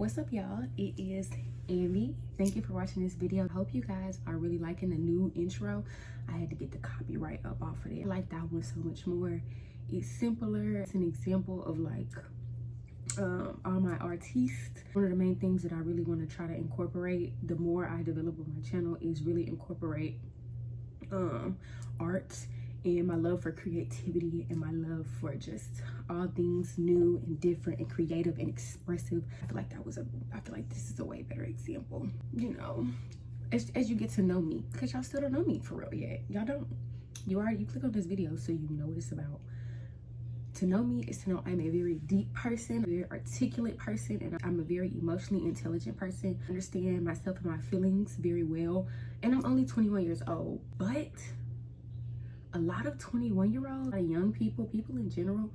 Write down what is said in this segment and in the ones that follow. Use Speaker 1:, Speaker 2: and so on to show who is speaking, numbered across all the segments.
Speaker 1: What's up, y'all? It is Amy. Thank you for watching this video. I hope you guys are really liking the new intro. I had to get the copyright up off of it. I like that one so much more. It's simpler. It's an example of like all my artists. One of the main things that I really want to try to incorporate the more I develop on my channel is really incorporate art and my love for creativity and my love for just all things new and different and creative and expressive. I feel like this is a way better example, you know, as you get to know me, because y'all still don't know me for real yet. Y'all don't. You click on this video so you know what it's about. To know me is to know I'm a very deep person, a very articulate person, and I'm a very emotionally intelligent person. I understand myself and my feelings very well, and I'm only 21 years old, but a lot of 21-year-olds, young people in general,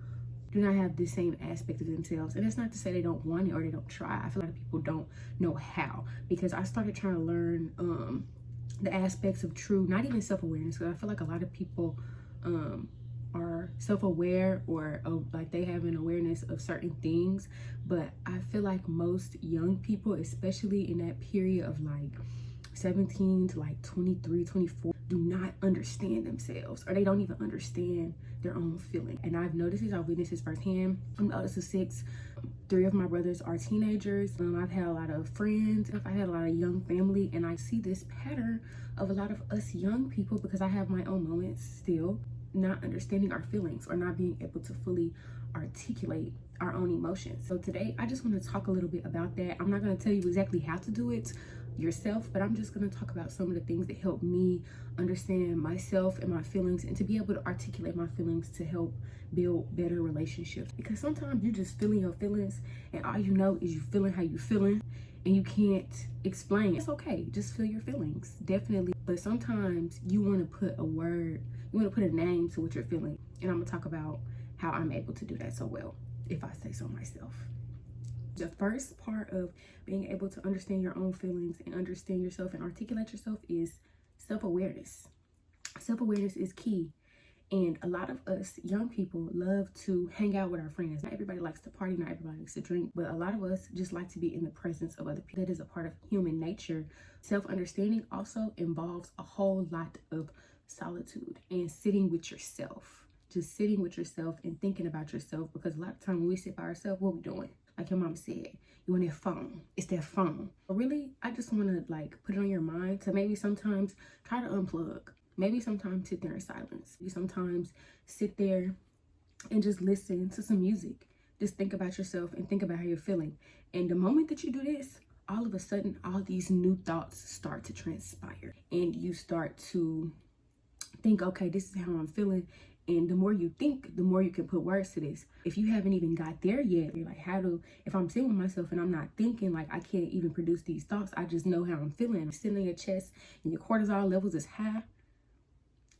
Speaker 1: do not have the same aspect of themselves. And it's not to say they don't want it or they don't try. I feel like people don't know how, because I started trying to learn the aspects of true, not even self-awareness, because I feel like a lot of people are self-aware or like they have an awareness of certain things, but I feel like most young people, especially in that period of like 17 to like 23, 24, do not understand themselves, or they don't even understand their own feeling. And I've noticed this, I've witnessed this firsthand. I'm the oldest of 6. 3 of my brothers are teenagers. I've had a lot of friends, I've had a lot of young family, and I see this pattern of a lot of us young people, because I have my own moments still, not understanding our feelings or not being able to fully articulate our own emotions. So today I just want to talk a little bit about that. I'm not going to tell you exactly how to do it yourself, but I'm just going to talk about some of the things that help me understand myself and my feelings, and to be able to articulate my feelings to help build better relationships. Because sometimes you're just feeling your feelings and all you know is you feeling how you feeling, and you can't explain. It's okay, just feel your feelings, definitely. But sometimes you want to put a word, you want to put a name to what you're feeling, and I'm gonna talk about how I'm able to do that so well, if I say so myself. The first part of being able to understand your own feelings and understand yourself and articulate yourself is self-awareness. Self-awareness is key. And a lot of us young people love to hang out with our friends. Not everybody likes to party, not everybody likes to drink, but a lot of us just like to be in the presence of other people. That is a part of human nature. Self-understanding also involves a whole lot of solitude and sitting with yourself. Just sitting with yourself and thinking about yourself, because a lot of time when we sit by ourselves, what we doing? Like your mom said, you on that phone. It's that phone. But really, I just want to like put it on your mind to maybe sometimes try to unplug. Maybe sometimes sit there in silence. Maybe sometimes sit there and just listen to some music. Just think about yourself and think about how you're feeling. And the moment that you do this, all of a sudden, all these new thoughts start to transpire. And you start to think, okay, this is how I'm feeling. And the more you think, the more you can put words to this. If you haven't even got there yet, you're like, if I'm sitting with myself and I'm not thinking, like I can't even produce these thoughts, I just know how I'm feeling. I'm sitting in your chest and your cortisol levels is high.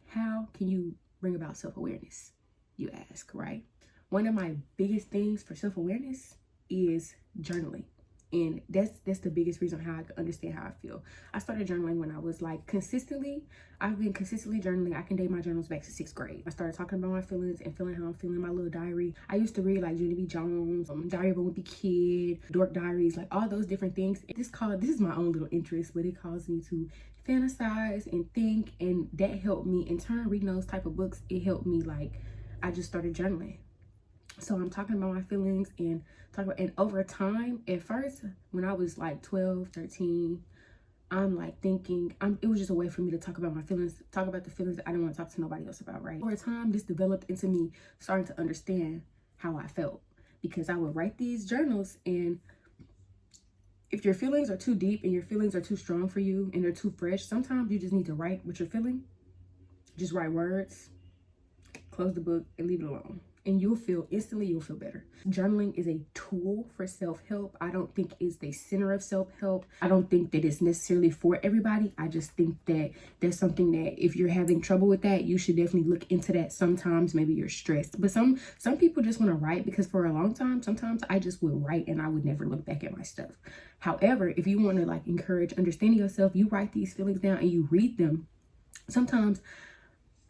Speaker 1: How can you bring about self-awareness, you ask, right? One of my biggest things for self-awareness is journaling. And that's the biggest reason how I can understand how I feel. I started journaling when I was like I've been consistently journaling. I can date my journals back to 6th grade. I started talking about my feelings and feeling how I'm feeling, my little diary. I used to read like Junie B. Jones, Diary of a Wimpy Kid, Dork Diaries, like all those different things. This is my own little interest, but it caused me to fantasize and think, and that helped me. In turn, reading those type of books, it helped me, like I just started journaling. So I'm talking about my feelings and over time, at first, when I was like 12, 13, I'm like thinking, it was just a way for me to talk about my feelings, talk about the feelings that I didn't want to talk to nobody else about, right? Over time, this developed into me starting to understand how I felt, because I would write these journals, and if your feelings are too deep and your feelings are too strong for you and they're too fresh, sometimes you just need to write what you're feeling. Just write words, close the book, and leave it alone. And you'll feel better. Journaling is a tool for self-help. I don't think it's the center of self-help. I don't think that it's necessarily for everybody. I just think that there's something that if you're having trouble with that, you should definitely look into that. Sometimes maybe you're stressed, but some people just want to write, because for a long time, sometimes I just would write and I would never look back at my stuff. However, if you want to like encourage understanding yourself, you write these feelings down and you read them. Sometimes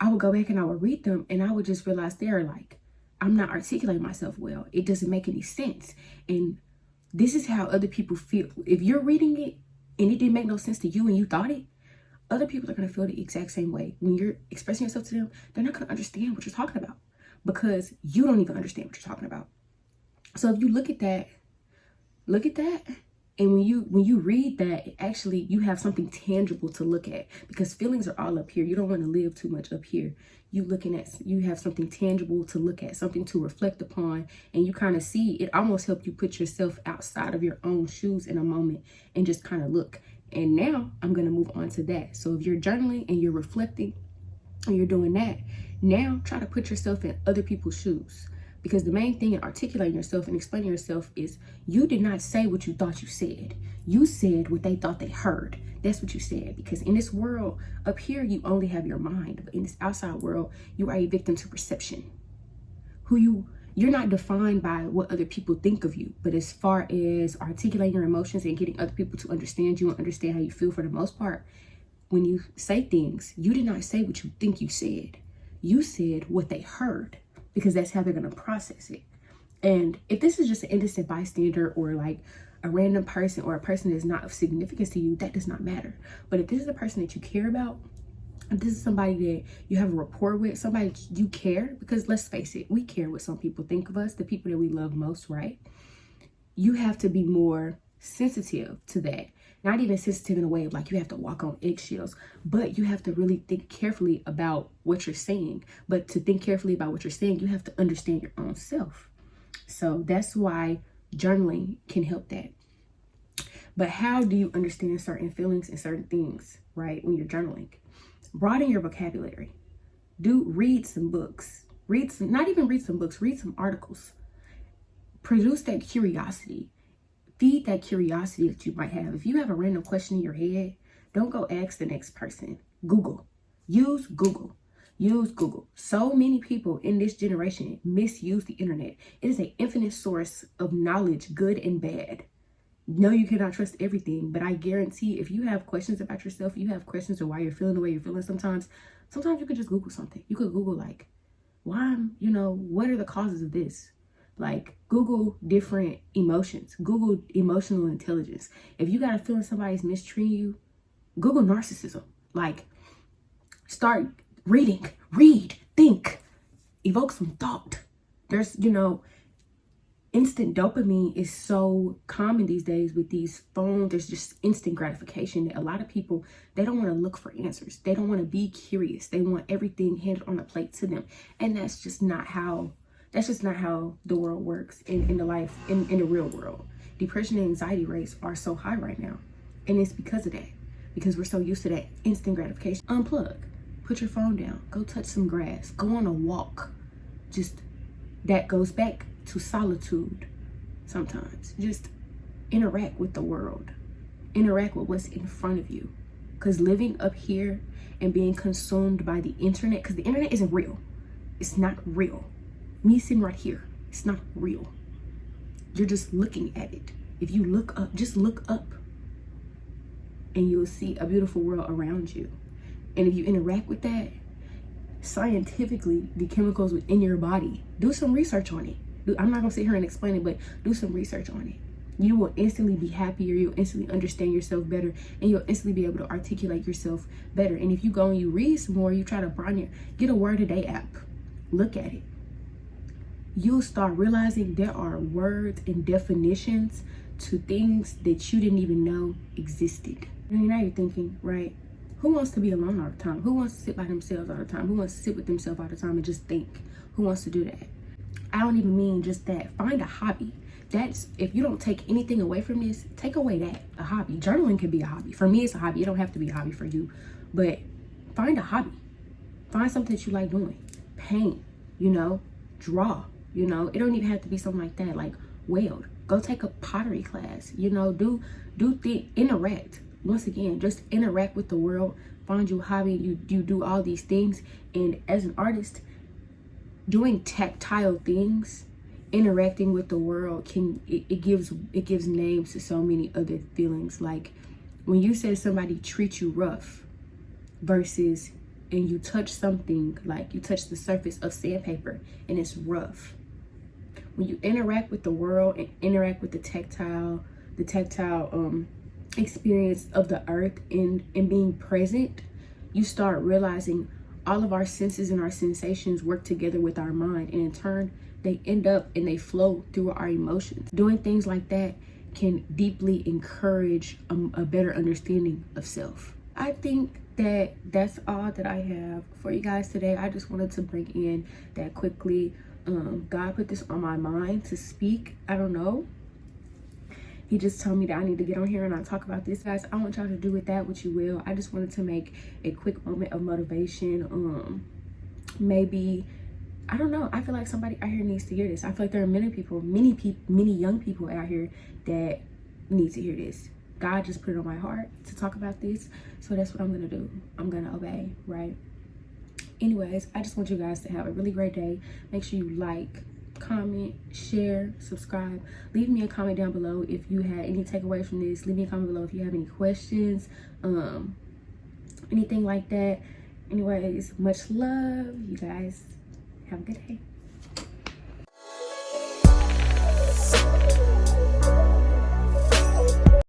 Speaker 1: I would go back and I would read them, and I would just realize they're like, I'm not articulating myself well. It doesn't make any sense. And This is how other people feel. If you're reading it and it didn't make no sense to you and you thought it, other people are going to feel the exact same way. When you're expressing yourself to them, they're not going to understand what you're talking about because you don't even understand what you're talking about. So if you look at that, and when you read that, actually you have something tangible to look at, because feelings are all up here. You don't want to live too much up here. You have something tangible to look at, something to reflect upon, and you kind of see it. Almost help you put yourself outside of your own shoes in a moment and just kind of look. And now I'm going to move on to that. So if you're journaling and you're reflecting and you're doing that, now try to put yourself in other people's shoes. Because the main thing in articulating yourself and explaining yourself is you did not say what you thought you said. You said what they thought they heard. That's what you said. Because in this world up here, you only have your mind. But in this outside world, you are a victim to perception. You're not defined by what other people think of you. But as far as articulating your emotions and getting other people to understand you and understand how you feel, for the most part, when you say things, you did not say what you think you said. You said what they heard, because that's how they're going to process it. And if this is just an innocent bystander or like a random person or a person that is not of significance to you, that does not matter. But if this is a person that you care about, if this is somebody that you have a rapport with, somebody you care, because let's face it, we care what some people think of us, the people that we love most, right? You have to be more sensitive to that. Not even sensitive in a way of like you have to walk on eggshells, but you have to really think carefully about what you're saying. But to think carefully about what you're saying, you have to understand your own self. So that's why journaling can help that. But how do you understand certain feelings and certain things, right, when you're journaling? Broaden your vocabulary. Read some books. Read some articles. Produce that curiosity. Feed that curiosity that you might have. If you have a random question in your head, don't go ask the next person. Google. Use Google. Use Google. So many people in this generation misuse the internet. It is an infinite source of knowledge, good and bad. No, you cannot trust everything, but I guarantee if you have questions about yourself, you have questions of why you're feeling the way you're feeling sometimes you could just Google something. You could Google like, what are the causes of this? Like, Google different emotions. Google emotional intelligence. If you got a feeling somebody's mistreating you, Google narcissism. Like, start reading. Read. Think. Evoke some thought. There's, instant dopamine is so common these days with these phones. There's just instant gratification that a lot of people, they don't want to look for answers. They don't want to be curious. They want everything handed on a plate to them. And that's just not how the world works in the real world. Depression and anxiety rates are so high right now. And it's because of that. Because we're so used to that instant gratification. Unplug. Put your phone down. Go touch some grass. Go on a walk. Just, that goes back to solitude sometimes. Just interact with the world. Interact with what's in front of you. Because living up here and being consumed by the internet, because the internet isn't real. It's not real. Me sitting right here, it's not real. You're just looking at it. If you look up, just look up, and you'll see a beautiful world around you. And if you interact with that, scientifically, the chemicals within your body, do some research on it. I'm not gonna sit here and explain it, but do some research on it. You will instantly be happier, you'll instantly understand yourself better, and you'll instantly be able to articulate yourself better. And if you go and you read some more, you try to get a word a day app, look at it. You'll start realizing there are words and definitions to things that you didn't even know existed. And now you're thinking, right, who wants to be alone all the time? Who wants to sit by themselves all the time? Who wants to sit with themselves all the time and just think? Who wants to do that? I don't even mean just that. Find a hobby. That's, if you don't take anything away from this, take away that, a hobby. Journaling can be a hobby. For me, it's a hobby. It don't have to be a hobby for you, but find a hobby. Find something that you like doing. Paint, draw. It don't even have to be something like that, like weld. Go take a pottery class, interact. Once again, just interact with the world. Find your hobby. You do all these things. And as an artist, doing tactile things, interacting with the world, it gives names to so many other feelings. Like when you say somebody treats you rough versus, and you touch something, like you touch the surface of sandpaper and it's rough. when you interact with the world and interact with the tactile experience of the earth and being present, you start realizing all of our senses and our sensations work together with our mind, and in turn they end up and they flow through our emotions. Doing things like that can deeply encourage a better understanding of self. I think that that's all that I have for you guys today. I just wanted to bring in that quickly. God put this on my mind to speak. I don't know, he just told me that I need to get on here and not talk about this. Guys, I want y'all to do with that what you will. I just wanted to make a quick moment of motivation. Maybe, I don't know, I feel like somebody out here needs to hear this. I feel like there are many young people out here that need to hear this. God just put it on my heart to talk about this, so that's what I'm gonna do. I'm gonna obey, right? Anyways, I just want you guys to have a really great day. Make sure you like, comment, share, subscribe. Leave me a comment down below if you had any takeaways from this. Leave me a comment below if you have any questions, anything like that. Anyways, much love. You guys have a good day.